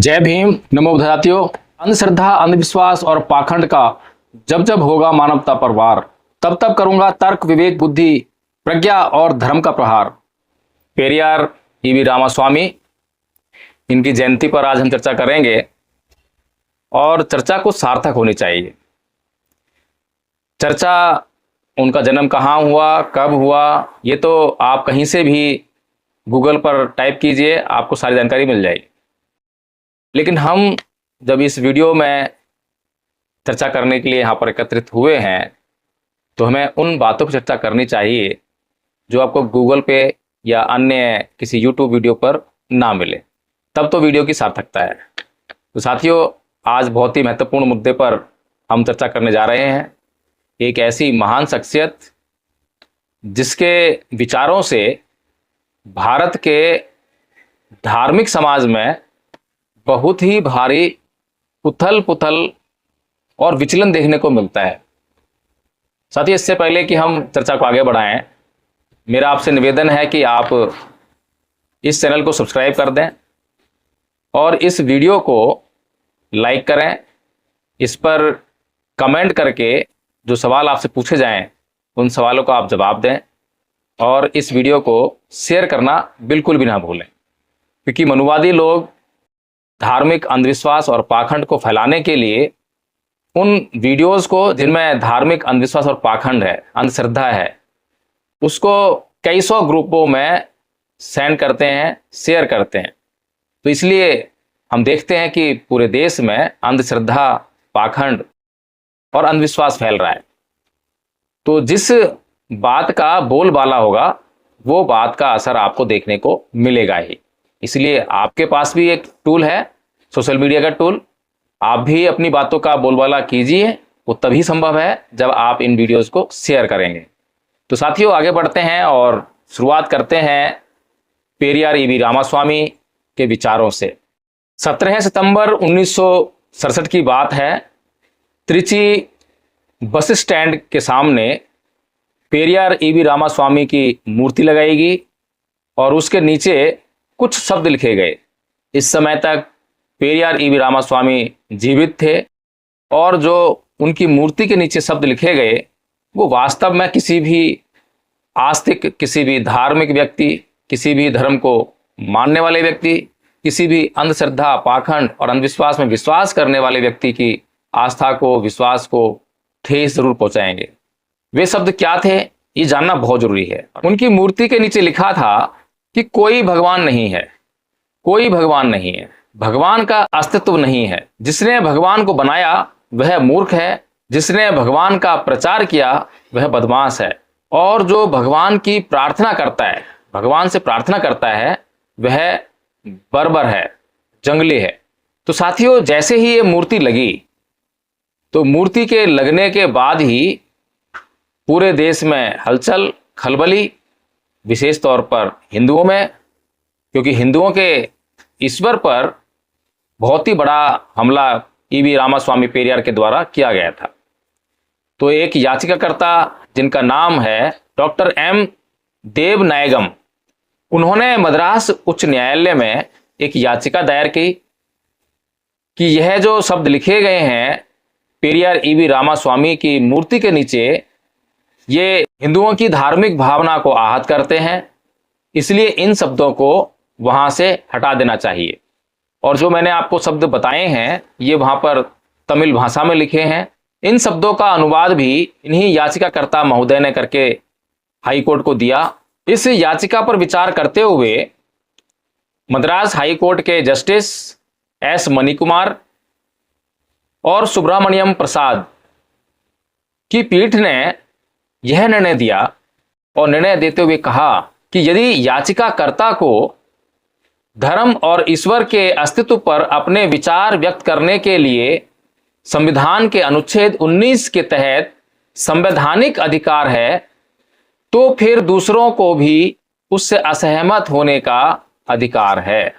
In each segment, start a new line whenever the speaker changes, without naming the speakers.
जय भीम। नमो बुद्धातियों। अंधश्रद्धा, अंधविश्वास और पाखंड का जब जब होगा मानवता पर वार, तब तब करूंगा तर्क, विवेक, बुद्धि, प्रज्ञा और धर्म का प्रहार। पेरियार ईवी रामास्वामी, इनकी जयंती पर आज हम चर्चा करेंगे और चर्चा को सार्थक होनी चाहिए। चर्चा उनका जन्म कहाँ हुआ, कब हुआ, ये तो आप कहीं से भी गूगल पर टाइप कीजिए, आपको सारी जानकारी मिल जाएगी। लेकिन हम जब इस वीडियो में चर्चा करने के लिए यहाँ पर एकत्रित हुए हैं, तो हमें उन बातों पर चर्चा करनी चाहिए जो आपको गूगल पे या अन्य किसी यूट्यूब वीडियो पर ना मिले, तब तो वीडियो की सार्थकता है। तो साथियों, आज बहुत ही महत्वपूर्ण मुद्दे पर हम चर्चा करने जा रहे हैं। एक ऐसी महान शख्सियत जिसके विचारों से भारत के धार्मिक समाज में बहुत ही भारी उथल पुथल और विचलन देखने को मिलता है। साथियों, इससे पहले कि हम चर्चा को आगे बढ़ाएं, मेरा आपसे निवेदन है कि आप इस चैनल को सब्सक्राइब कर दें और इस वीडियो को लाइक करें। इस पर कमेंट करके जो सवाल आपसे पूछे जाएं, उन सवालों का आप जवाब दें और इस वीडियो को शेयर करना बिल्कुल भी ना भूलें, क्योंकि मनुवादी लोग धार्मिक अंधविश्वास और पाखंड को फैलाने के लिए उन वीडियोस को जिनमें धार्मिक अंधविश्वास और पाखंड है, अंधश्रद्धा है, उसको कई सौ ग्रुपों में सेंड करते हैं, शेयर करते हैं। तो इसलिए हम देखते हैं कि पूरे देश में अंधश्रद्धा, पाखंड और अंधविश्वास फैल रहा है। तो जिस बात का बोलबाला होगा, वो बात का असर आपको देखने को मिलेगा ही। इसलिए आपके पास भी एक टूल है, सोशल मीडिया का टूल, आप भी अपनी बातों का बोलबाला कीजिए। वो तभी संभव है जब आप इन वीडियोस को शेयर करेंगे। तो साथियों, आगे बढ़ते हैं और शुरुआत करते हैं पेरियार ईवी रामास्वामी के विचारों से। 17 सितंबर 1967 की बात है। त्रिची बस स्टैंड के सामने पेरियार ईवी रामास्वामी की मूर्ति लगाएगी और उसके नीचे कुछ शब्द लिखे गए। इस समय तक पेरियार ईवी रामास्वामी जीवित थे और जो उनकी मूर्ति के नीचे शब्द लिखे गए, वो वास्तव में किसी भी आस्तिक, किसी भी धार्मिक व्यक्ति, किसी भी धर्म को मानने वाले व्यक्ति, किसी भी अंधश्रद्धा, पाखंड और अंधविश्वास में विश्वास करने वाले व्यक्ति की आस्था को, विश्वास को ठेस जरूर पहुंचाएंगे। वे शब्द क्या थे, ये जानना बहुत जरूरी है। उनकी मूर्ति के नीचे लिखा था कि कोई भगवान नहीं है, कोई भगवान नहीं है, भगवान का अस्तित्व नहीं है। जिसने भगवान को बनाया वह मूर्ख है, जिसने भगवान का प्रचार किया वह बदमाश है, और जो भगवान की प्रार्थना करता है, भगवान से प्रार्थना करता है, वह बर्बर है, जंगली है। तो साथियों, जैसे ही ये मूर्ति लगी, तो मूर्ति के लगने के बाद ही पूरे देश में हलचल, खलबली, विशेष तौर पर हिंदुओं में, क्योंकि हिंदुओं के ईश्वर पर बहुत ही बड़ा हमला ईवी रामास्वामी पेरियार के द्वारा किया गया था। तो एक याचिकाकर्ता जिनका नाम है डॉक्टर एम देवनायगम, उन्होंने मद्रास उच्च न्यायालय में एक याचिका दायर की कि यह जो शब्द लिखे गए हैं पेरियार ईवी रामास्वामी की मूर्ति के नीचे, ये हिंदुओं की धार्मिक भावना को आहत करते हैं, इसलिए इन शब्दों को वहां से हटा देना चाहिए। और जो मैंने आपको शब्द बताए हैं, ये वहां पर तमिल भाषा में लिखे हैं। इन शब्दों का अनुवाद भी इन्हीं याचिकाकर्ता महोदय ने करके हाई कोर्ट को दिया। इस याचिका पर विचार करते हुए मद्रास हाई कोर्ट के जस्टिस एस मणिकुमार और सुब्रमण्यम प्रसाद की पीठ ने यह निर्णय दिया और निर्णय देते हुए कहा कि यदि याचिकाकर्ता को धर्म और ईश्वर के अस्तित्व पर अपने विचार व्यक्त करने के लिए संविधान के अनुच्छेद 19 के तहत संवैधानिक अधिकार है, तो फिर दूसरों को भी उससे असहमत होने का अधिकार है।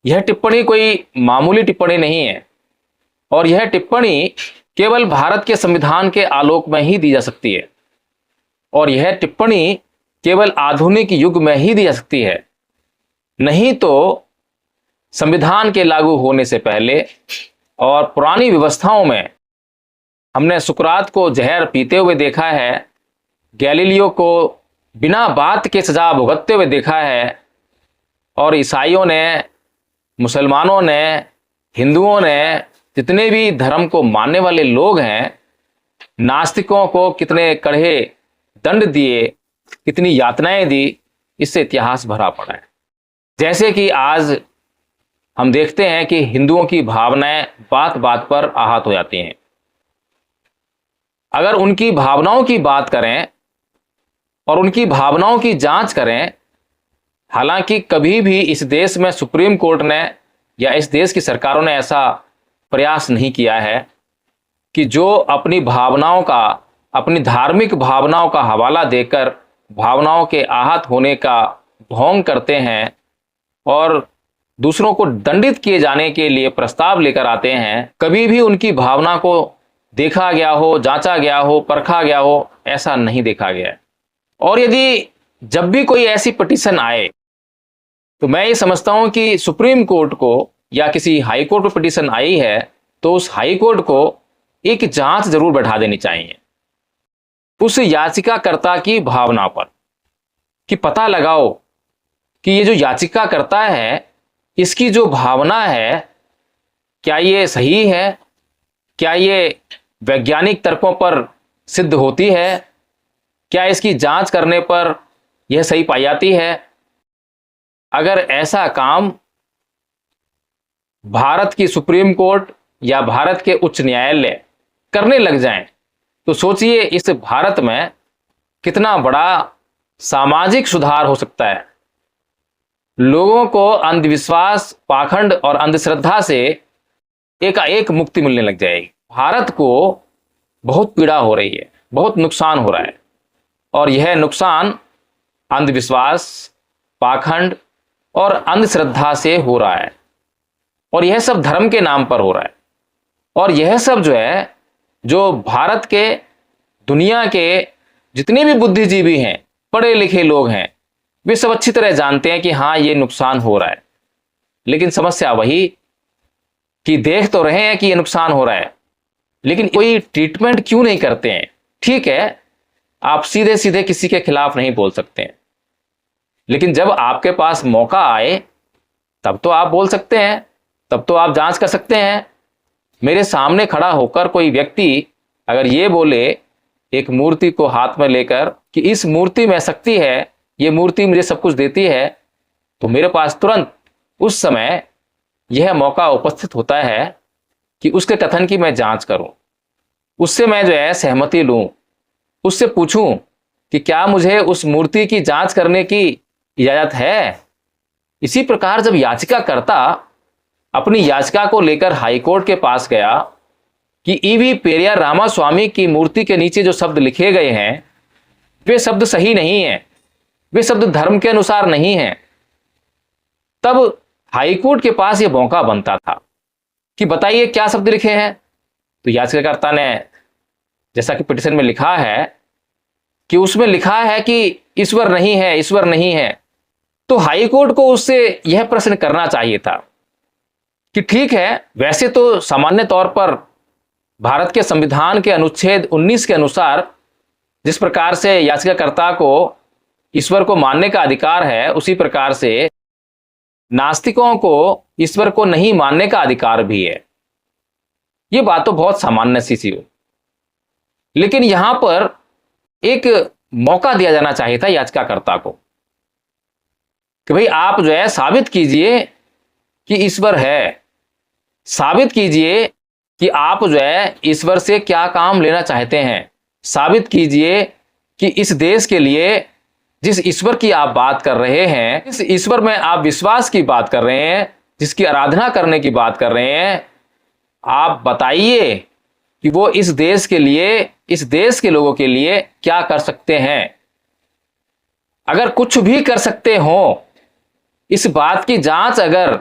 यह टिप्पणी कोई मामूली टिप्पणी नहीं है और यह टिप्पणी केवल भारत के संविधान के आलोक में ही दी जा सकती है और यह टिप्पणी केवल आधुनिक युग में ही दी जा सकती है। नहीं तो संविधान के लागू होने से पहले और पुरानी व्यवस्थाओं में हमने सुकरात को जहर पीते हुए देखा है, गैलीलियो को बिना बात के सजा भुगतते हुए देखा है, और ईसाइयों ने, मुसलमानों ने, हिंदुओं ने, जितने भी धर्म को मानने वाले लोग हैं, नास्तिकों को कितने कड़े दंड दिए, कितनी यातनाएं दी, इससे इतिहास भरा पड़ा है। जैसे कि आज हम देखते हैं कि हिंदुओं की भावनाएं बात बात पर आहत हो जाती हैं। अगर उनकी भावनाओं की बात करें और उनकी भावनाओं की जांच करें, हालांकि कभी भी इस देश में सुप्रीम कोर्ट ने या इस देश की सरकारों ने ऐसा प्रयास नहीं किया है कि जो अपनी भावनाओं का, अपनी धार्मिक भावनाओं का हवाला देकर भावनाओं के आहत होने का ढोंग करते हैं और दूसरों को दंडित किए जाने के लिए प्रस्ताव लेकर आते हैं, कभी भी उनकी भावना को देखा गया हो, जांचा गया हो, परखा गया हो, ऐसा नहीं देखा गया है। और यदि जब भी कोई ऐसी पिटीशन आए तो मैं ये समझता हूं कि सुप्रीम कोर्ट को या किसी हाई कोर्ट में पिटीशन आई है तो उस हाई कोर्ट को एक जांच जरूर बैठा देनी चाहिए उस याचिकाकर्ता की भावना पर, कि पता लगाओ कि ये जो याचिकाकर्ता है इसकी जो भावना है क्या ये सही है, क्या ये वैज्ञानिक तर्कों पर सिद्ध होती है, क्या इसकी जांच करने पर यह सही पाई जाती है। अगर ऐसा काम भारत की सुप्रीम कोर्ट या भारत के उच्च न्यायालय करने लग जाएं तो सोचिए इस भारत में कितना बड़ा सामाजिक सुधार हो सकता है। लोगों को अंधविश्वास, पाखंड और अंधश्रद्धा से एक मुक्ति मिलने लग जाएगी। भारत को बहुत पीड़ा हो रही है, बहुत नुकसान हो रहा है, और यह नुकसान अंधविश्वास, पाखंड और अंधश्रद्धा से हो रहा है, और यह सब धर्म के नाम पर हो रहा है। और यह सब जो है, जो भारत के, दुनिया के जितने भी बुद्धिजीवी हैं, पढ़े लिखे लोग हैं, वे सब अच्छी तरह जानते हैं कि हाँ ये नुकसान हो रहा है। लेकिन समस्या वही कि देख तो रहे हैं कि ये नुकसान हो रहा है, लेकिन कोई ट्रीटमेंट क्यों नहीं करते हैं। ठीक है, आप सीधे सीधे किसी के खिलाफ नहीं बोल सकते हैं, लेकिन जब आपके पास मौका आए तब तो आप बोल सकते हैं, तब तो आप जांच कर सकते हैं। मेरे सामने खड़ा होकर कोई व्यक्ति अगर ये बोले, एक मूर्ति को हाथ में लेकर, कि इस मूर्ति में शक्ति है, ये मूर्ति मुझे सब कुछ देती है, तो मेरे पास तुरंत उस समय यह मौका उपस्थित होता है कि उसके कथन की मैं जांच करूं, उससे मैं जो है सहमति लूं, उससे पूछूं कि क्या मुझे उस मूर्ति की जांच करने की इजाजत है। इसी प्रकार जब याचिकाकर्ता अपनी याचिका को लेकर हाईकोर्ट के पास गया कि ईवी पेरियार रामास्वामी की मूर्ति के नीचे जो शब्द लिखे गए हैं वे शब्द सही नहीं हैं, वे शब्द धर्म के अनुसार नहीं हैं, तब हाईकोर्ट के पास यह मौका बनता था कि बताइए क्या शब्द लिखे हैं। तो याचिकाकर्ता ने, जैसा कि पिटीशन में लिखा है कि उसमें लिखा है कि ईश्वर नहीं है, ईश्वर नहीं है, तो हाईकोर्ट को उससे यह प्रश्न करना चाहिए था कि ठीक है, वैसे तो सामान्य तौर पर भारत के संविधान के अनुच्छेद 19 के अनुसार जिस प्रकार से याचिकाकर्ता को ईश्वर को मानने का अधिकार है, उसी प्रकार से नास्तिकों को ईश्वर को नहीं मानने का अधिकार भी है। यह बात तो बहुत सामान्य सी हो, लेकिन यहां पर एक मौका दिया जाना चाहिए था याचिकाकर्ता को कि भाई आप जो है साबित कीजिए कि ईश्वर है, साबित कीजिए कि आप जो है ईश्वर से क्या काम लेना चाहते हैं, साबित कीजिए कि इस देश के लिए जिस ईश्वर की आप बात कर रहे हैं, जिस ईश्वर में आप विश्वास की बात कर रहे हैं, जिसकी आराधना करने की बात कर रहे हैं, आप बताइए कि वो इस देश के लिए, इस देश के लोगों के लिए क्या कर सकते हैं। अगर कुछ भी कर सकते हो, इस बात की जांच अगर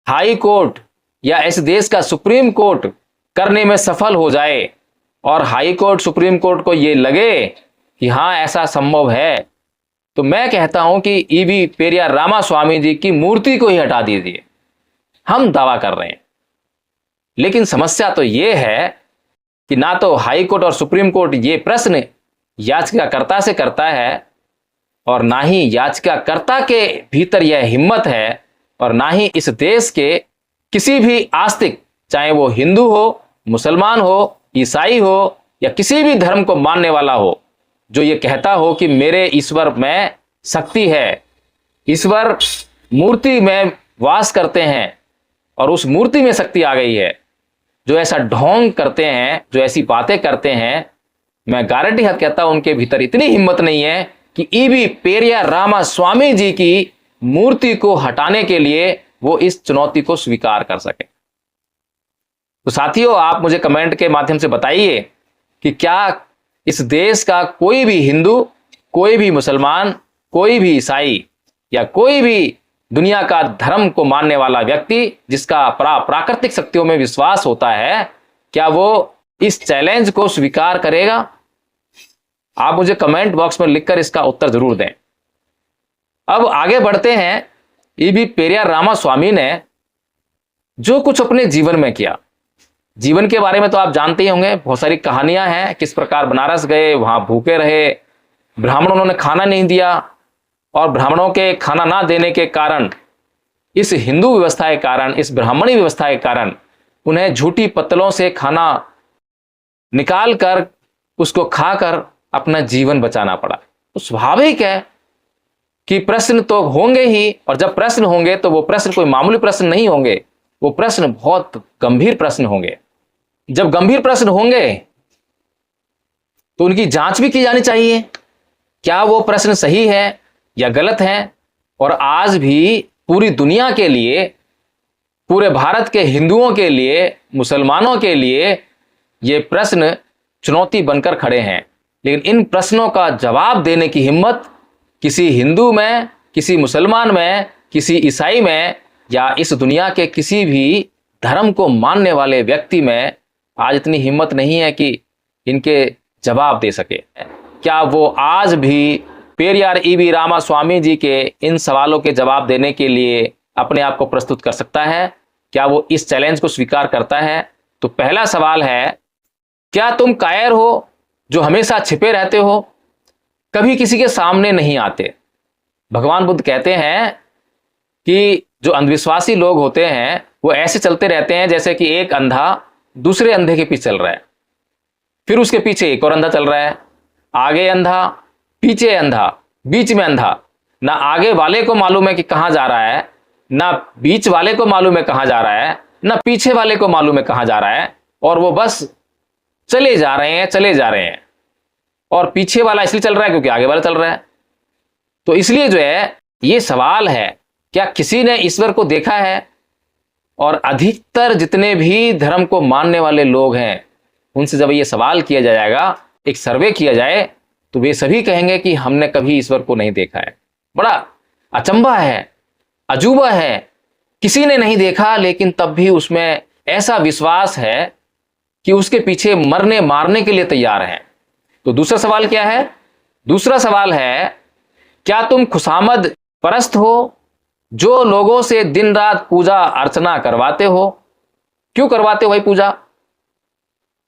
हाई कोर्ट या इस देश का सुप्रीम कोर्ट करने में सफल हो जाए और हाई कोर्ट, सुप्रीम कोर्ट को यह लगे कि हां ऐसा संभव है, तो मैं कहता हूं कि ईवी पेरियार रामास्वामी जी की मूर्ति को ही हटा दीजिए, हम दावा कर रहे हैं। लेकिन समस्या तो ये है कि ना तो हाई कोर्ट और सुप्रीम कोर्ट ये प्रश्न याचिकाकर्ता से करता है, और ना ही याचिकाकर्ता के भीतर यह हिम्मत है, और ना ही इस देश के किसी भी आस्तिक, चाहे वो हिंदू हो, मुसलमान हो, ईसाई हो या किसी भी धर्म को मानने वाला हो, जो ये कहता हो कि मेरे ईश्वर में शक्ति है, ईश्वर मूर्ति में वास करते हैं और उस मूर्ति में शक्ति आ गई है, जो ऐसा ढोंग करते हैं, जो ऐसी बातें करते हैं, मैं गारंटी हाथ कहता हूं उनके भीतर इतनी हिम्मत नहीं है कि ईवी पेरियार रामास्वामी जी की मूर्ति को हटाने के लिए वो इस चुनौती को स्वीकार कर सके। तो साथियों, आप मुझे कमेंट के माध्यम से बताइए कि क्या इस देश का कोई भी हिंदू, कोई भी मुसलमान, कोई भी ईसाई या कोई भी दुनिया का धर्म को मानने वाला व्यक्ति जिसका प्राकृतिक शक्तियों में विश्वास होता है, क्या वो इस चैलेंज को स्वीकार करेगा? आप मुझे कमेंट बॉक्स में लिखकर इसका उत्तर जरूर दें। अब आगे बढ़ते हैं। ईवी पेरियार रामास्वामी ने जो कुछ अपने जीवन में किया, जीवन के बारे में तो आप जानते ही होंगे, बहुत सारी कहानियां हैं, किस प्रकार बनारस गए, वहां भूखे रहे, ब्राह्मणों ने खाना नहीं दिया, और ब्राह्मणों के खाना ना देने के कारण, इस हिंदू व्यवस्था के कारण, इस ब्राह्मणी व्यवस्था के कारण उन्हें झूठी पत्तलों से खाना निकाल कर उसको खाकर अपना जीवन बचाना पड़ा। तो स्वाभाविक है कि प्रश्न तो होंगे ही, और जब प्रश्न होंगे तो वो प्रश्न कोई मामूली प्रश्न नहीं होंगे, वो प्रश्न बहुत गंभीर प्रश्न होंगे। जब गंभीर प्रश्न होंगे तो उनकी जांच भी की जानी चाहिए, क्या वो प्रश्न सही है या गलत है। और आज भी पूरी दुनिया के लिए, पूरे भारत के हिंदुओं के लिए, मुसलमानों के लिए ये प्रश्न चुनौती बनकर खड़े हैं। लेकिन इन प्रश्नों का जवाब देने की हिम्मत किसी हिंदू में, किसी मुसलमान में, किसी ईसाई में या इस दुनिया के किसी भी धर्म को मानने वाले व्यक्ति में आज इतनी हिम्मत नहीं है कि इनके जवाब दे सके। क्या वो आज भी पेरियार ईवी रामास्वामी जी के इन सवालों के जवाब देने के लिए अपने आप को प्रस्तुत कर सकता है? क्या वो इस चैलेंज को स्वीकार करता है? तो पहला सवाल है, क्या तुम कायर हो जो हमेशा छिपे रहते हो, कभी किसी के सामने नहीं आते? भगवान बुद्ध कहते हैं कि जो अंधविश्वासी लोग होते हैं वो ऐसे चलते रहते हैं जैसे कि एक अंधा दूसरे अंधे के पीछे चल रहा है, फिर उसके पीछे एक और अंधा चल रहा है, आगे अंधा, पीछे अंधा, बीच में अंधा। ना आगे वाले को मालूम है कि कहां जा रहा है, ना बीच वाले को मालूम है कहां जा रहा है, ना पीछे वाले को मालूम है कहां जा रहा है, और वो बस चले जा रहे हैं, चले जा रहे हैं। और पीछे वाला इसलिए चल रहा है क्योंकि आगे वाला चल रहा है। तो इसलिए जो है ये सवाल है, क्या किसी ने ईश्वर को देखा है? और अधिकतर जितने भी धर्म को मानने वाले लोग हैं उनसे जब ये सवाल किया जाएगा, एक सर्वे किया जाए, तो वे सभी कहेंगे कि हमने कभी ईश्वर को नहीं देखा है। बड़ा अचंभा है, अजूबा है, किसी ने नहीं देखा लेकिन तब भी उसमें ऐसा विश्वास है कि उसके पीछे मरने मारने के लिए तैयार हैं। तो दूसरा सवाल क्या है? दूसरा सवाल है, क्या तुम खुशामद परस्त हो जो लोगों से दिन रात पूजा अर्चना करवाते हो? क्यों करवाते हो भाई पूजा?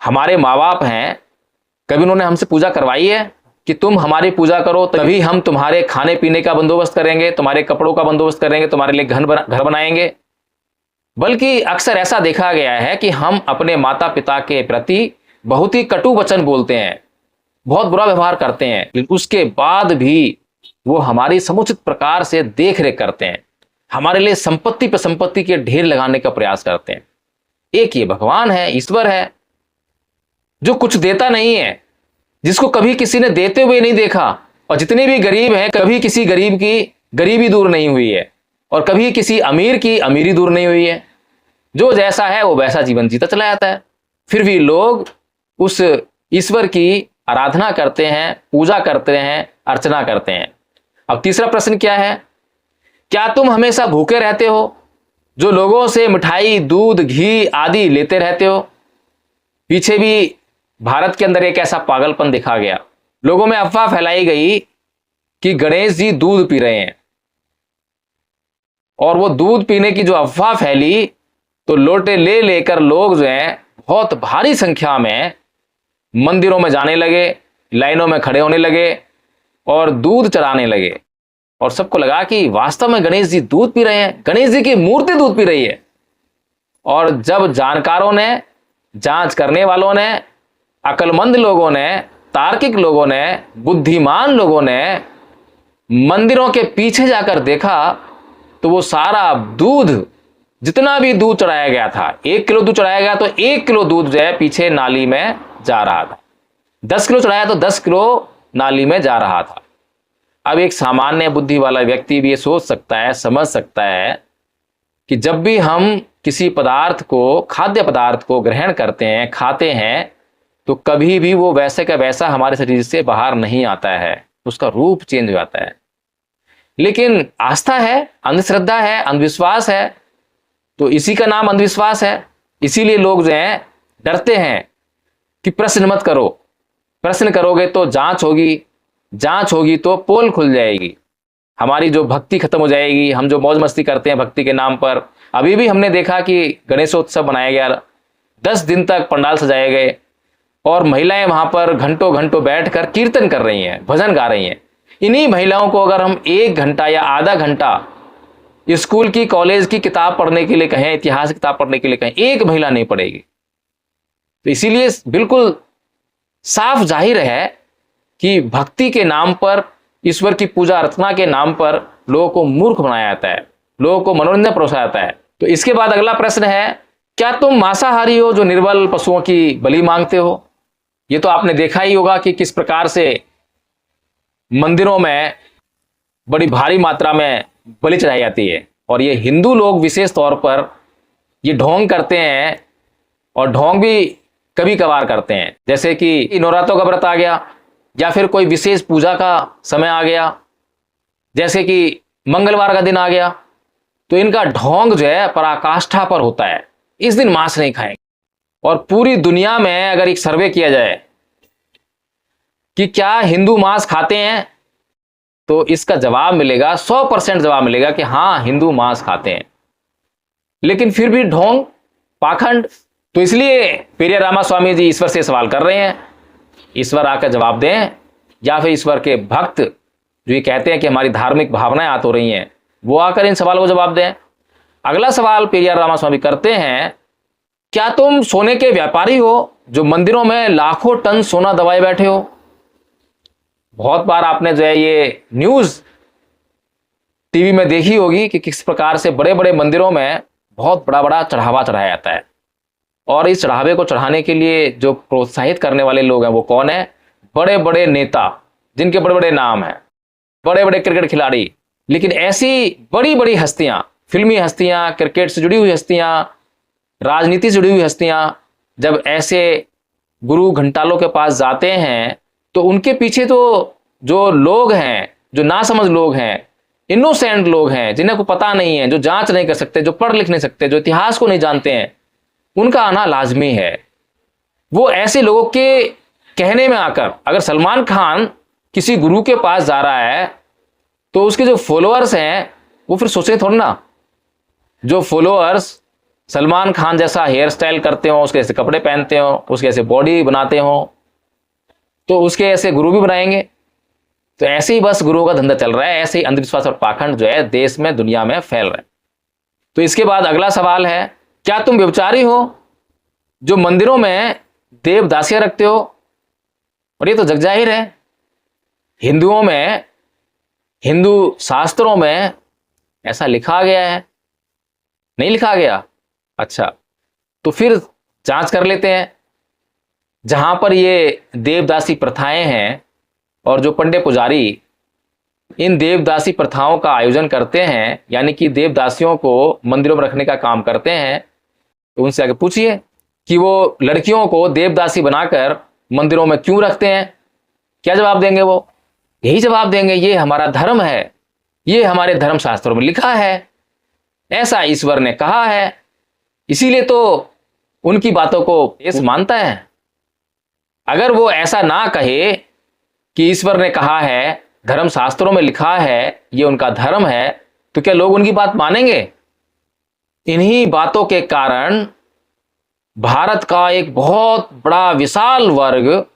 हमारे माँ बाप हैं, कभी उन्होंने हमसे पूजा करवाई है कि तुम हमारी पूजा करो तभी हम तुम्हारे खाने पीने का बंदोबस्त करेंगे, तुम्हारे कपड़ों का बंदोबस्त करेंगे, तुम्हारे लिए घर बनाएंगे? बल्कि अक्सर ऐसा देखा गया है कि हम अपने माता पिता के प्रति बहुत ही कटु वचन बोलते हैं, बहुत बुरा व्यवहार करते हैं, लेकिन उसके बाद भी वो हमारी समुचित प्रकार से देख रेख करते हैं, हमारे लिए संपत्ति पर संपत्ति के ढेर लगाने का प्रयास करते हैं। एक ये भगवान है, ईश्वर है, जो कुछ देता नहीं है, जिसको कभी किसी ने देते हुए नहीं देखा, और जितने भी गरीब हैं कभी किसी गरीब की गरीबी दूर नहीं हुई है, और कभी किसी अमीर की अमीरी दूर नहीं हुई है। जो जैसा है वो वैसा जीवन जीता चला जाता है। फिर भी लोग उस ईश्वर की आराधना करते हैं, पूजा करते हैं, अर्चना करते हैं। अब तीसरा प्रश्न क्या है? क्या तुम हमेशा भूखे रहते हो जो लोगों से मिठाई, दूध, घी आदि लेते रहते हो? पीछे भी भारत के अंदर एक ऐसा पागलपन देखा गया, लोगों में अफवाह फैलाई गई कि गणेश जी दूध पी रहे हैं। और वो दूध पीने की जो अफवाह फैली तो लोटे ले लेकर लोग जो हैं बहुत भारी संख्या में मंदिरों में जाने लगे, लाइनों में खड़े होने लगे और दूध चढ़ाने लगे। और सबको लगा कि वास्तव में गणेश जी दूध पी रहे हैं, गणेश जी की मूर्ति दूध पी रही है। और जब जानकारों ने, जांच करने वालों ने, अक्लमंद लोगों ने, तार्किक लोगों ने, बुद्धिमान लोगों ने मंदिरों के पीछे जाकर देखा तो वो सारा दूध, जितना भी दूध चढ़ाया गया था, 1 किलो दूध चढ़ाया गया तो 1 किलो दूध जो है पीछे नाली में जा रहा था। 10 किलो चढ़ाया तो 10 किलो नाली में जा रहा था। अब एक सामान्य बुद्धि वाला व्यक्ति भी ये सोच सकता है, समझ सकता है कि जब भी हम किसी पदार्थ को, खाद्य पदार्थ को ग्रहण करते हैं, खाते हैं, तो कभी भी वो वैसे का वैसा हमारे शरीर से बाहर नहीं आता है, उसका रूप चेंज हो जाता है। लेकिन आस्था है, अंधश्रद्धा है, अंधविश्वास है, तो इसी का नाम अंधविश्वास है। इसीलिए लोग जो हैं डरते हैं कि प्रश्न मत करो, प्रश्न करोगे तो जांच होगी, जांच होगी तो पोल खुल जाएगी, हमारी जो भक्ति खत्म हो जाएगी, हम जो मौज मस्ती करते हैं भक्ति के नाम पर। अभी भी हमने देखा कि गणेशोत्सव मनाया गया, 10 दिन तक पंडाल सजाए गए और महिलाएं वहां पर घंटों घंटों बैठकर कीर्तन कर रही हैं, भजन गा रही हैं। इन्हीं महिलाओं को अगर हम 1 घंटा या आधा घंटा स्कूल की, कॉलेज की किताब पढ़ने के लिए कहें, इतिहास की किताब पढ़ने के लिए कहें, एक महिला नहीं पढ़ेगी। तो इसीलिए बिल्कुल साफ जाहिर है कि भक्ति के नाम पर, ईश्वर की पूजा अर्चना के नाम पर लोगों को मूर्ख बनाया जाता है, लोगों को मनोरंजन परोसा जाता है। तो इसके बाद अगला प्रश्न है, क्या तुम मांसाहारी हो जो निर्बल पशुओं की बलि मांगते हो? ये तो आपने देखा ही होगा कि किस प्रकार से मंदिरों में बड़ी भारी मात्रा में बलि चढ़ाई जाती है। और ये हिंदू लोग विशेष तौर पर ये ढोंग करते हैं, और ढोंग भी कभी कभार करते हैं, जैसे कि नवरात्रों का व्रत आ गया या फिर कोई विशेष पूजा का समय आ गया, जैसे कि मंगलवार का दिन आ गया, तो इनका ढोंग जो है पराकाष्ठा पर होता है, इस दिन मांस नहीं खाएंगे। और पूरी दुनिया में अगर एक सर्वे किया जाए कि क्या हिंदू मांस खाते हैं, तो इसका जवाब मिलेगा, 100% जवाब मिलेगा कि हाँ, हिंदू मांस खाते हैं। लेकिन फिर भी ढोंग, पाखंड। तो इसलिए पेरिया रामा स्वामी जी ईश्वर से सवाल कर रहे हैं, ईश्वर आकर जवाब दें, या फिर ईश्वर के भक्त जो ये कहते हैं कि हमारी धार्मिक भावनाएं आत हो रही हैं, वो आकर इन सवालों को जवाब दें। अगला सवाल पेरिया रामा स्वामी करते हैं, क्या तुम सोने के व्यापारी हो जो मंदिरों में लाखों टन सोना दबाए बैठे हो? बहुत बार आपने जो है ये न्यूज टीवी में देखी होगी कि किस प्रकार से बड़े बड़े मंदिरों में बहुत बड़ा बड़ा चढ़ावा चढ़ाया जाता है। और इस चढ़ावे को चढ़ाने के लिए जो प्रोत्साहित करने वाले लोग हैं वो कौन है? बड़े बड़े नेता, जिनके बड़े बड़े नाम हैं, बड़े बड़े क्रिकेट खिलाड़ी। लेकिन ऐसी बड़ी बड़ी हस्तियां, फिल्मी हस्तियां, क्रिकेट से जुड़ी हुई हस्तियां, राजनीति से जुड़ी हुई हस्तियां, जब ऐसे गुरु घंटालों के पास जाते हैं तो उनके पीछे तो जो लोग हैं, जो नासमझ लोग हैं, इनोसेंट लोग हैं, जिन्हें को पता नहीं है, जो जांच नहीं कर सकते, जो पढ़ लिख नहीं सकते, जो इतिहास को नहीं जानते हैं, उनका आना लाजमी है। वो ऐसे लोगों के कहने में आकर, अगर सलमान खान किसी गुरु के पास जा रहा है तो उसके जो फॉलोअर्स हैं वो फिर सोचे थोड़ा ना, जो फॉलोअर्स सलमान खान जैसा हेयर स्टाइल करते हो, उसके ऐसे कपड़े पहनते हो, उसके ऐसे बॉडी बनाते हो, तो उसके ऐसे गुरु भी बनाएंगे। तो ऐसे ही बस गुरुओं का धंधा चल रहा है, ऐसे ही अंधविश्वास और पाखंड जो है देश में, दुनिया में फैल रहा है। तो इसके बाद अगला सवाल है, क्या तुम व्यभिचारी हो जो मंदिरों में देवदासियां रखते हो? और ये तो जग जाहिर है, हिंदुओं में, हिंदू शास्त्रों में ऐसा लिखा गया है, नहीं लिखा गया? अच्छा, तो फिर जांच कर लेते हैं। जहां पर ये देवदासी प्रथाएं हैं और जो पंडे पुजारी इन देवदासी प्रथाओं का आयोजन करते हैं, यानी कि देवदासियों को मंदिरों में रखने का काम करते हैं, तो उनसे आगे पूछिए कि वो लड़कियों को देवदासी बनाकर मंदिरों में क्यों रखते हैं। क्या जवाब देंगे वो? यही जवाब देंगे, ये हमारा धर्म है, ये हमारे धर्म शास्त्रों में लिखा है, ऐसा ईश्वर ने कहा है, इसीलिए तो उनकी बातों को देश मानता है। अगर वो ऐसा ना कहे कि ईश्वर ने कहा है, धर्म शास्त्रों में लिखा है, ये उनका धर्म है, तो क्या लोग उनकी बात मानेंगे? इन्हीं बातों के कारण भारत का एक बहुत बड़ा विशाल वर्ग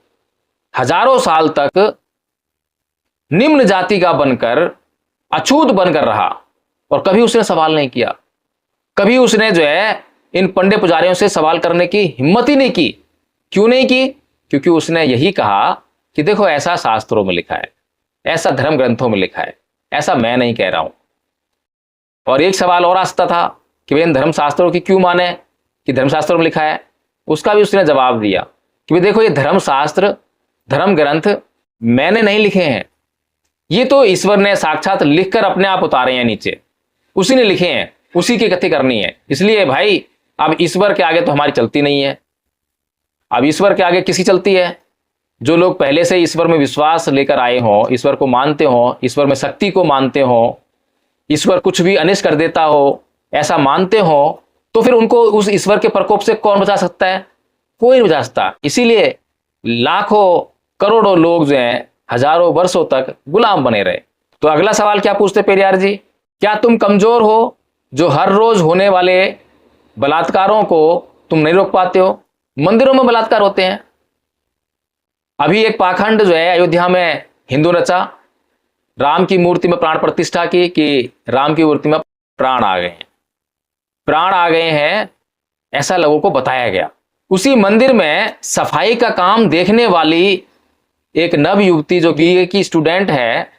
हजारों साल तक निम्न जाति का बनकर, अछूत बनकर रहा और कभी उसने सवाल नहीं किया। कभी उसने जो है इन पंडित पुजारियों से सवाल करने की हिम्मत ही नहीं की। क्यों नहीं की? क्योंकि उसने यही कहा कि देखो, ऐसा शास्त्रों में लिखा है, ऐसा धर्म ग्रंथों में लिखा है, ऐसा मैं नहीं कह रहा हूं। और एक सवाल और आ सकता था कि भाई इन धर्मशास्त्रों की क्यों माने, कि धर्मशास्त्रों में लिखा है। उसका भी उसने जवाब दिया कि भाई देखो, ये धर्मशास्त्र, धर्म ग्रंथ मैंने नहीं लिखे हैं, ये तो ईश्वर ने साक्षात लिखकर अपने आप उतारे हैं नीचे, उसी ने लिखे हैं, उसी की कथी करनी है। इसलिए भाई अब ईश्वर के आगे तो हमारी चलती नहीं है। अब ईश्वर के आगे किसी चलती है? जो लोग पहले से ईश्वर में विश्वास लेकर आए हों, ईश्वर को मानते हों, ईश्वर में शक्ति को मानते हों, ईश्वर कुछ भी अनिष्ट कर देता हो ऐसा मानते हो, तो फिर उनको उस ईश्वर के प्रकोप से कौन बचा सकता है? कोई नहीं बचा सकता। इसीलिए लाखों करोड़ों लोग जो हैं हजारों वर्षों तक गुलाम बने रहे। तो अगला सवाल क्या पूछते पेरियार जी? क्या तुम कमजोर हो जो हर रोज होने वाले बलात्कारों को तुम नहीं रोक पाते हो? मंदिरों में बलात्कार होते हैं। अभी एक पाखंड जो है अयोध्या में हिंदू रचा, राम की मूर्ति में प्राण प्रतिष्ठा की कि राम की मूर्ति में प्राण आ गए हैं, प्राण आ गए हैं, ऐसा लोगों को बताया गया। उसी मंदिर में सफाई का काम देखने वाली एक नव युवती जो बीए की स्टूडेंट है,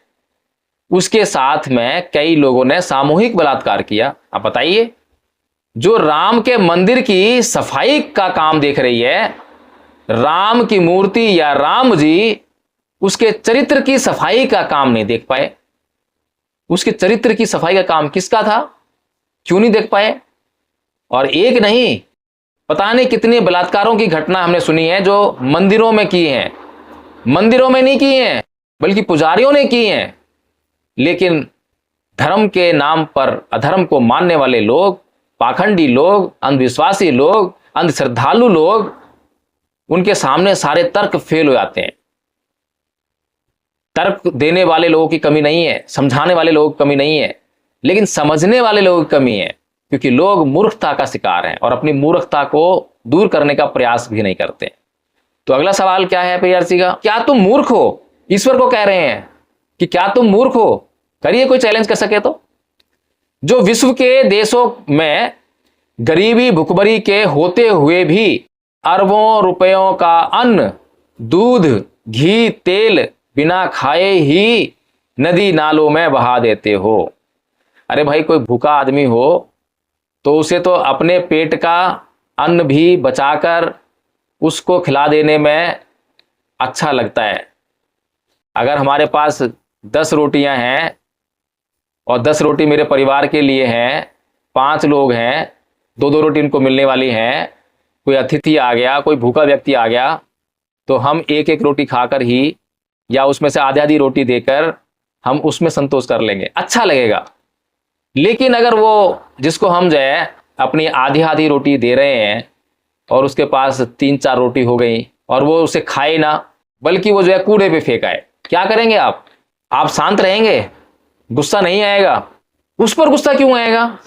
उसके साथ में कई लोगों ने सामूहिक बलात्कार किया। आप बताइए, जो राम के मंदिर की सफाई का काम देख रही है, राम की मूर्ति या राम जी उसके चरित्र की सफाई का काम नहीं देख पाए। उसके चरित्र की सफाई का काम किसका था? क्यों नहीं देख पाए? और एक नहीं, पता नहीं कितने बलात्कारों की घटना हमने सुनी है जो मंदिरों में की हैं। मंदिरों में नहीं की हैं, बल्कि पुजारियों ने की हैं। लेकिन धर्म के नाम पर अधर्म को मानने वाले लोग, पाखंडी लोग, अंधविश्वासी लोग, अंधश्रद्धालु लोग, उनके सामने सारे तर्क फेल हो जाते हैं। तर्क देने वाले लोगों की कमी नहीं है, समझाने वाले लोगों की कमी नहीं है, लेकिन समझने वाले लोगों की कमी है। क्योंकि लोग मूर्खता का शिकार हैं और अपनी मूर्खता को दूर करने का प्रयास भी नहीं करते। तो अगला सवाल क्या है पेरियार जी का? क्या तुम मूर्ख हो? ईश्वर को कह रहे हैं कि क्या तुम मूर्ख हो? करिए, कोई चैलेंज कर सके तो। जो विश्व के देशों में गरीबी भुखमरी के होते हुए भी अरबों रुपयों का अन्न, दूध, घी, तेल बिना खाए ही नदी नालों में बहा देते हो। अरे भाई, कोई भूखा आदमी हो तो उसे तो अपने पेट का अन्न भी बचाकर उसको खिला देने में अच्छा लगता है। अगर हमारे पास 10 रोटियां हैं और 10 रोटी मेरे परिवार के लिए हैं, 5 लोग हैं, 2-2 रोटी उनको मिलने वाली हैं, कोई अतिथि आ गया, कोई भूखा व्यक्ति आ गया, तो हम एक एक रोटी खाकर ही या उसमें से आधी आधी रोटी देकर हम उसमें संतोष कर लेंगे, अच्छा लगेगा। लेकिन अगर वो जिसको हम जो है अपनी आधी आधी रोटी दे रहे हैं और उसके पास 3-4 रोटी हो गई और वो उसे खाए ना, बल्कि वो जो है कूड़े पे फेंकाए, क्या करेंगे आप? आप शांत रहेंगे? गुस्सा नहीं आएगा? उस पर गुस्सा क्यों आएगा?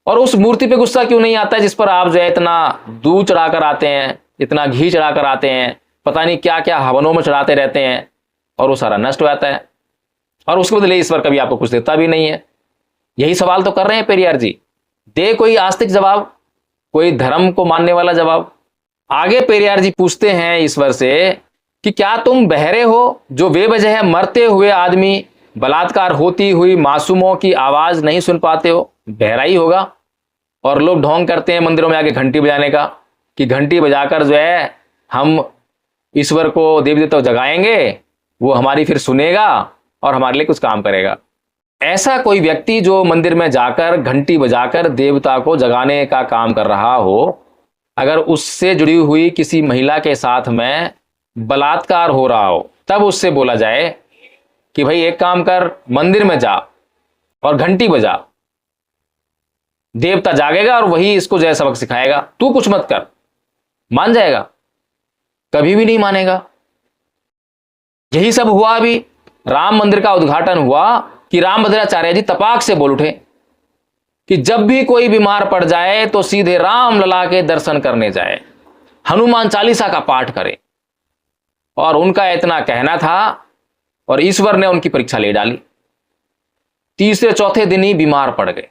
और उस मूर्ति पे गुस्सा क्यों नहीं आता है जिस पर आप जो है इतना दूध चढ़ाकर आते हैं, इतना घी चढ़ाकर आते हैं, पता नहीं क्या क्या हवनों में चढ़ाते रहते हैं, और वो सारा नष्ट हो जाता है और उसके बदले ईश्वर कभी आपको कुछ देता भी नहीं है। यही सवाल तो कर रहे हैं पेरियार जी। दे कोई आस्तिक जवाब, कोई धर्म को मानने वाला जवाब। आगे पेरियार जी पूछते हैं ईश्वर से कि क्या तुम बहरे हो जो बेवजह मरते हुए आदमी, बलात्कार होती हुई मासूमों की आवाज नहीं सुन पाते हो? बहरा ही होगा। और लोग ढोंग करते हैं मंदिरों में आके घंटी बजाने का कि घंटी बजाकर जो है हम ईश्वर को, देवी देवता को जगाएंगे, वो हमारी फिर सुनेगा और हमारे लिए कुछ काम करेगा। ऐसा कोई व्यक्ति जो मंदिर में जाकर घंटी बजाकर देवता को जगाने का काम कर रहा हो, अगर उससे जुड़ी हुई किसी महिला के साथ में बलात्कार हो रहा हो, तब उससे बोला जाए कि भाई एक काम कर, मंदिर में जा और घंटी बजा, देवता जागेगा और वही इसको जो है सबक सिखाएगा, तू कुछ मत कर, मान जाएगा? कभी भी नहीं मानेगा। यही सब हुआ। अभी राम मंदिर का उद्घाटन हुआ, कि रामभद्राचार्य जी तपाक से बोल उठे कि जब भी कोई बीमार पड़ जाए तो सीधे राम लला के दर्शन करने जाए, हनुमान चालीसा का पाठ करे। और उनका इतना कहना था और ईश्वर ने उनकी परीक्षा ले डाली। तीसरे चौथे दिन ही बीमार पड़ गए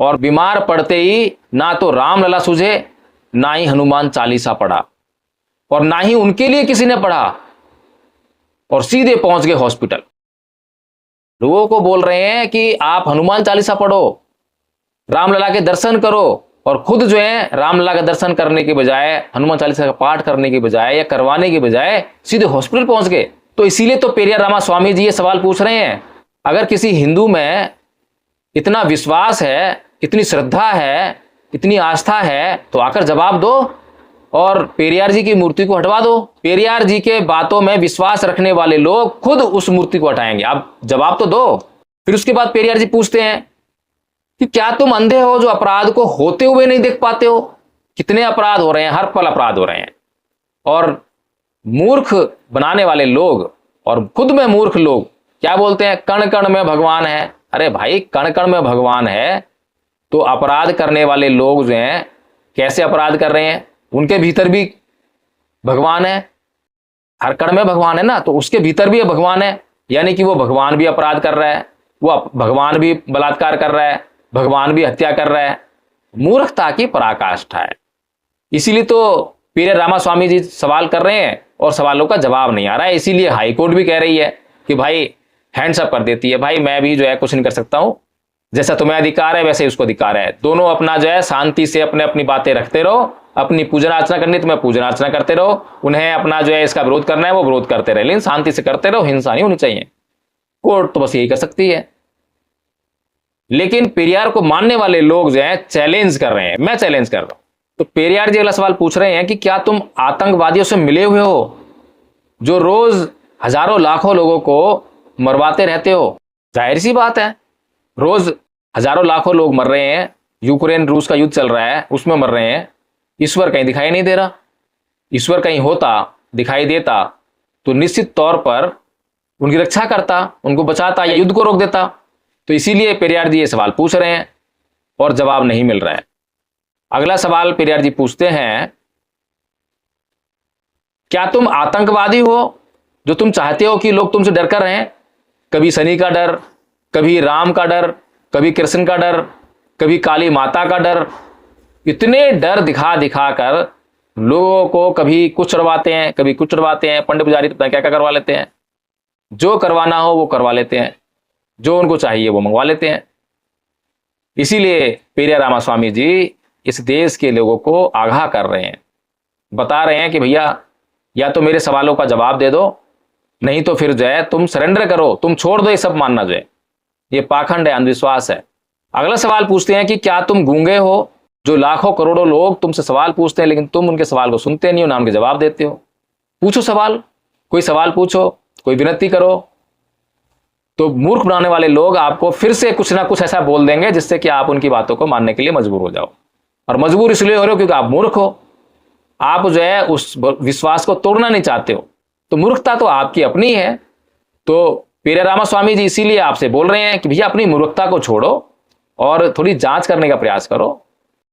और बीमार पड़ते ही ना तो रामलला सूझे, ना ही हनुमान चालीसा पढ़ा और ना ही उनके लिए किसी ने पढ़ा, और सीधे पहुंच गए हॉस्पिटल। लोगों को बोल रहे हैं कि आप हनुमान चालीसा पढ़ो, रामलला के दर्शन करो, और खुद जो है रामलला का दर्शन करने के बजाय, हनुमान चालीसा का पाठ करने के बजाय या करवाने के बजाय सीधे हॉस्पिटल पहुंच गए। तो इसीलिए तो पेरियार रामास्वामी जी ये सवाल पूछ रहे हैं, अगर किसी हिंदू में इतना विश्वास है, इतनी श्रद्धा है, इतनी आस्था है, तो आकर जवाब दो और पेरियार जी की मूर्ति को हटवा दो। पेरियार जी के बातों में विश्वास रखने वाले लोग खुद उस मूर्ति को हटाएंगे। आप जवाब तो दो। फिर उसके बाद पेरियार जी पूछते हैं कि क्या तुम अंधे हो जो अपराध को होते हुए नहीं देख पाते हो? कितने अपराध हो रहे हैं, हर पल अपराध हो रहे हैं। और मूर्ख बनाने वाले लोग और खुद में मूर्ख लोग क्या बोलते हैं, कण कण में भगवान है। अरे भाई, कण कण में भगवान है तो अपराध करने वाले लोग जो हैं कैसे अपराध कर रहे हैं? उनके भीतर भी भगवान है, हर कण में भगवान है ना, तो उसके भीतर भी भगवान है। यानी कि वो भगवान भी अपराध कर रहा है, वो भगवान भी बलात्कार कर रहा है, भगवान भी हत्या कर रहा है। मूर्खता की पराकाष्ठा है। इसीलिए तो पेरियार रामास्वामी जी सवाल कर रहे हैं और सवालों का जवाब नहीं आ रहा है। इसीलिए हाईकोर्ट भी कह रही है कि भाई हैंड्स अप कर देती है, भाई मैं भी जो है कुछ नहीं कर सकता हूं, जैसा तुम्हें अधिकार है वैसे ही उसको अधिकार है। दोनों अपना जो है शांति से अपने अपनी बातें रखते रहो, अपनी पूजन अर्चना करनी तुम्हें पूजन अर्चना करते रहो, उन्हें अपना जो है इसका विरोध करना है वो विरोध करते रहे, लेकिन शांति से करते रहो, हिंसा नहीं होनी चाहिए। कोर्ट तो बस यही कर सकती है। लेकिन पेरियार को मानने वाले लोग जो है चैलेंज कर रहे हैं, मैं चैलेंज कर रहा हूं। तो पेरियार जी अगला सवाल पूछ रहे हैं कि क्या तुम आतंकवादियों से मिले हुए हो जो रोज हजारों लाखों लोगों को मरवाते रहते हो? जाहिर सी बात है, रोज हजारों लाखों लोग मर रहे हैं, यूक्रेन रूस का युद्ध चल रहा है उसमें मर रहे हैं, ईश्वर कहीं दिखाई नहीं दे रहा। ईश्वर कहीं होता, दिखाई देता तो निश्चित तौर पर उनकी रक्षा करता, उनको बचाता या युद्ध को रोक देता। तो इसीलिए पेरियार जी ये सवाल पूछ रहे हैं और जवाब नहीं मिल रहा है। अगला सवाल पेरियार जी पूछते हैं, क्या तुम आतंकवादी हो जो तुम चाहते हो कि लोग तुमसे डर कर रहें? कभी शनि का डर, कभी राम का डर, कभी कृष्ण का डर, कभी काली माता का डर। इतने डर दिखा दिखा कर लोगों को कभी कुछ चढ़वाते हैं, कभी कुछ चढ़वाते हैं। पंडित पुजारी क्या क्या करवा लेते हैं, जो करवाना हो वो करवा लेते हैं, जो उनको चाहिए वो मंगवा लेते हैं। इसीलिए पेरियार रामास्वामी जी इस देश के लोगों को आगाह कर रहे हैं, बता रहे हैं कि भैया या तो मेरे सवालों का जवाब दे दो, नहीं तो फिर जो है तुम सरेंडर करो, तुम छोड़ दो ये सब मानना, जो है ये पाखंड है, अंधविश्वास है। अगला सवाल पूछते हैं कि क्या तुम गूंगे हो जो लाखों करोड़ों लोग तुमसे सवाल पूछते हैं लेकिन तुम उनके सवाल को सुनते नहीं हो, ना उनके जवाब देते हो? पूछो सवाल, कोई सवाल पूछो, कोई विनती करो। तो मूर्ख बनाने वाले लोग आपको फिर से कुछ ना कुछ ऐसा बोल देंगे जिससे कि आप उनकी बातों को मानने के लिए मजबूर हो जाओ। और मजबूर इसलिए हो रहे हो क्योंकि आप मूर्ख हो, आप जो है उस विश्वास को तोड़ना नहीं चाहते हो। तो मूर्खता तो आपकी अपनी है। तो पेरियार रामास्वामी जी इसीलिए आपसे बोल रहे हैं कि भैया अपनी मूर्खता को छोड़ो और थोड़ी जांच करने का प्रयास करो।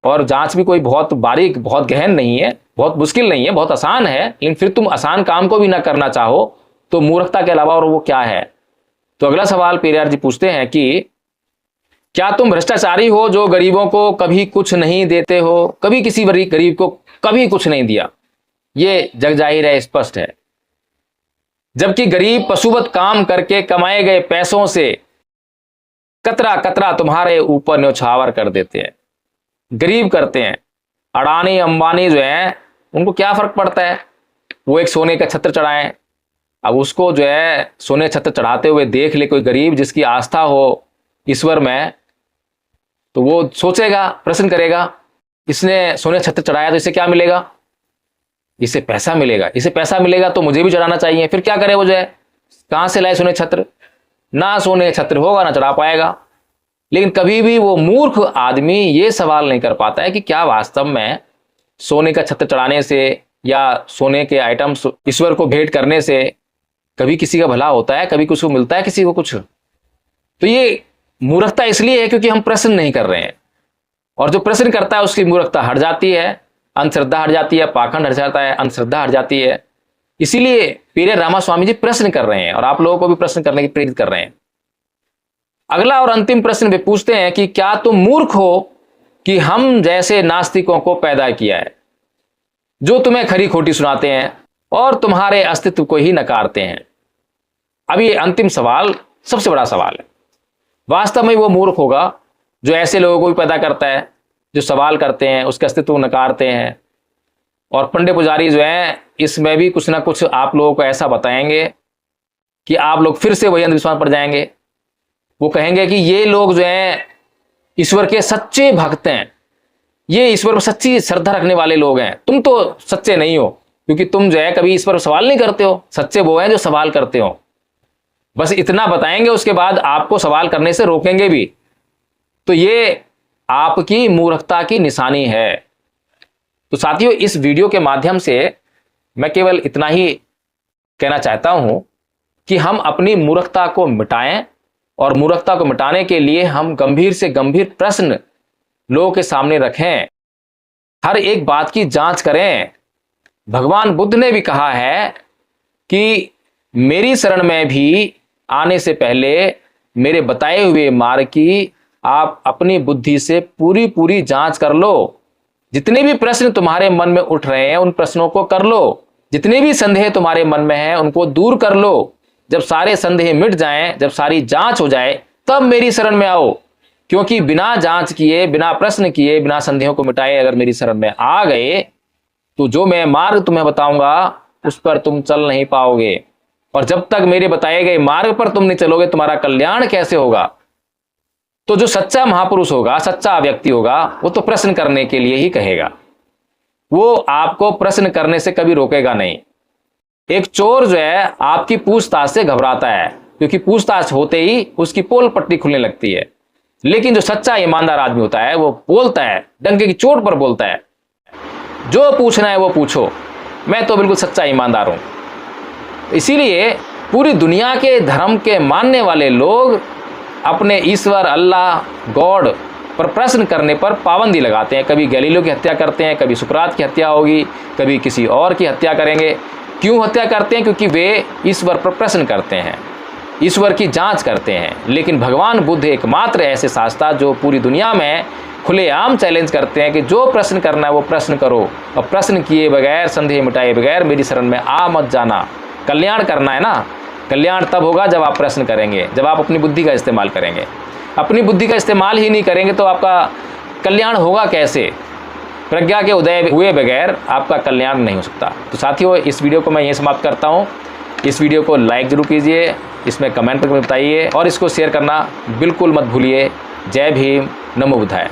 और जांच भी कोई बहुत बारीक, बहुत गहन नहीं है, बहुत मुश्किल नहीं है, बहुत आसान है। लेकिन फिर तुम आसान काम को भी ना करना चाहो तो मूर्खता के अलावा और वो क्या है? तो अगला सवाल पेरियार जी पूछते हैं कि क्या तुम भ्रष्टाचारी हो जो गरीबों को कभी कुछ नहीं देते हो? कभी किसी गरीब को कभी कुछ नहीं दिया, ये जग जाहिर है, स्पष्ट है। जबकि गरीब पशुवत काम करके कमाए गए पैसों से कतरा कतरा तुम्हारे ऊपर न्यौछावर कर देते हैं, गरीब करते हैं। अडानी अंबानी जो है उनको क्या फर्क पड़ता है, वो एक सोने का छत्र चढ़ाएं। अब उसको जो है सोने छत्र चढ़ाते हुए देख ले कोई गरीब जिसकी आस्था हो ईश्वर में, तो वो सोचेगा, प्रश्न करेगा, इसने सोने छत्र चढ़ाया तो इसे क्या मिलेगा? इसे पैसा मिलेगा, इसे पैसा मिलेगा तो मुझे भी चढ़ाना चाहिए। फिर क्या करे वो जो है, कहां से लाए सोने छत्र? ना सोने छत्र होगा ना चढ़ा पाएगा। लेकिन कभी भी वो मूर्ख आदमी ये सवाल नहीं कर पाता है कि क्या वास्तव में सोने का छत्र चढ़ाने से या सोने के आइटम्स ईश्वर को भेंट करने से कभी किसी का भला होता है, कभी कुछ को मिलता है किसी को कुछ? तो ये मूर्खता इसलिए है क्योंकि हम प्रश्न नहीं कर रहे हैं, और जो प्रश्न करता है उसकी मूर्खता हट जाती है, अंधश्रद्धा हट जाती है, पाखंड हट जाता है, अंधश्रद्धा हट जाती है। इसीलिए पेरियार रामास्वामी जी प्रश्न कर रहे हैं और आप लोगों को भी प्रश्न करने की प्रेरित कर रहे हैं। अगला और अंतिम प्रश्न वे पूछते हैं कि क्या तुम मूर्ख हो कि हम जैसे नास्तिकों को पैदा किया है, जो तुम्हें खरी खोटी सुनाते हैं और तुम्हारे अस्तित्व को ही नकारते हैं। अब ये अंतिम सवाल सबसे बड़ा सवाल है। वास्तव में वो मूर्ख होगा जो ऐसे लोगों को भी पैदा करता है जो सवाल करते हैं, उसके अस्तित्व को नकारते हैं। और पंडित पुजारी जो हैं इसमें भी कुछ ना कुछ आप लोगों को ऐसा बताएंगे कि आप लोग फिर से वही अंधविश्वास पर जाएंगे। वो कहेंगे कि ये लोग जो हैं ईश्वर के सच्चे भक्त हैं, ये ईश्वर पर सच्ची श्रद्धा रखने वाले लोग हैं। तुम तो सच्चे नहीं हो क्योंकि तुम जो है कभी ईश्वर पर सवाल नहीं करते हो। सच्चे वो हैं जो सवाल करते हो। बस इतना बताएंगे, उसके बाद आपको सवाल करने से रोकेंगे भी। तो ये आपकी मूर्खता की निशानी है। तो साथियों, इस वीडियो के माध्यम से मैं केवल इतना ही कहना चाहता हूं कि हम अपनी मूर्खता को मिटाएं, और मूर्खता को मिटाने के लिए हम गंभीर से गंभीर प्रश्न लोगों के सामने रखें, हर एक बात की जांच करें। भगवान बुद्ध ने भी कहा है कि मेरी शरण में भी आने से पहले मेरे बताए हुए मार्ग की आप अपनी बुद्धि से पूरी पूरी जांच कर लो। जितने भी प्रश्न तुम्हारे मन में उठ रहे हैं उन प्रश्नों को कर लो। जितने भी संदेह तुम्हारे मन में हैं उनको दूर कर लो। जब सारे संदेह मिट जाएं, जब सारी जांच हो जाए, तब मेरी शरण में आओ। क्योंकि बिना जांच किए, बिना प्रश्न किए, बिना संदेहों को मिटाए अगर मेरी शरण में आ गए तो जो मैं मार्ग तुम्हें बताऊंगा उस पर तुम चल नहीं पाओगे। और जब तक मेरे बताए गए मार्ग पर तुम नहीं चलोगे, तुम्हारा कल्याण कैसे होगा? तो जो सच्चा महापुरुष होगा, सच्चा व्यक्ति होगा, वो तो प्रश्न करने के लिए ही कहेगा। वो आपको प्रश्न करने से कभी रोकेगा नहीं। एक चोर जो है आपकी पूछताछ से घबराता है क्योंकि पूछताछ होते ही उसकी पोल पट्टी खुलने लगती है। लेकिन जो सच्चा ईमानदार आदमी होता है वो बोलता है, डंके की चोट पर बोलता है, जो पूछना है वो पूछो, मैं तो बिल्कुल सच्चा ईमानदार हूं। इसीलिए पूरी दुनिया के धर्म के मानने वाले लोग अपने ईश्वर, अल्लाह, गॉड पर प्रश्न करने पर पाबंदी लगाते हैं। कभी गैलीलियो की हत्या करते हैं, कभी सुकरात की हत्या होगी, कभी किसी और की हत्या करेंगे। क्यों हत्या करते हैं? क्योंकि वे ईश्वर पर प्रश्न करते हैं, ईश्वर की जांच करते हैं। लेकिन भगवान बुद्ध एकमात्र ऐसे शास्त्र जो पूरी दुनिया में खुलेआम चैलेंज करते हैं कि जो प्रश्न करना है वो प्रश्न करो, और प्रश्न किए बगैर, संदेह मिटाए बगैर मेरी शरण में आ मत जाना। कल्याण करना है ना, कल्याण तब होगा जब आप प्रश्न करेंगे, जब आप अपनी बुद्धि का इस्तेमाल करेंगे। अपनी बुद्धि का इस्तेमाल ही नहीं करेंगे तो आपका कल्याण होगा कैसे? प्रज्ञा के उदय हुए बगैर आपका कल्याण नहीं हो सकता। तो साथियों, इस वीडियो को मैं यहीं समाप्त करता हूँ। इस वीडियो को लाइक जरूर कीजिए, इसमें कमेंट करके बताइए और इसको शेयर करना बिल्कुल मत भूलिए। जय भीम, नमो बुद्धाय।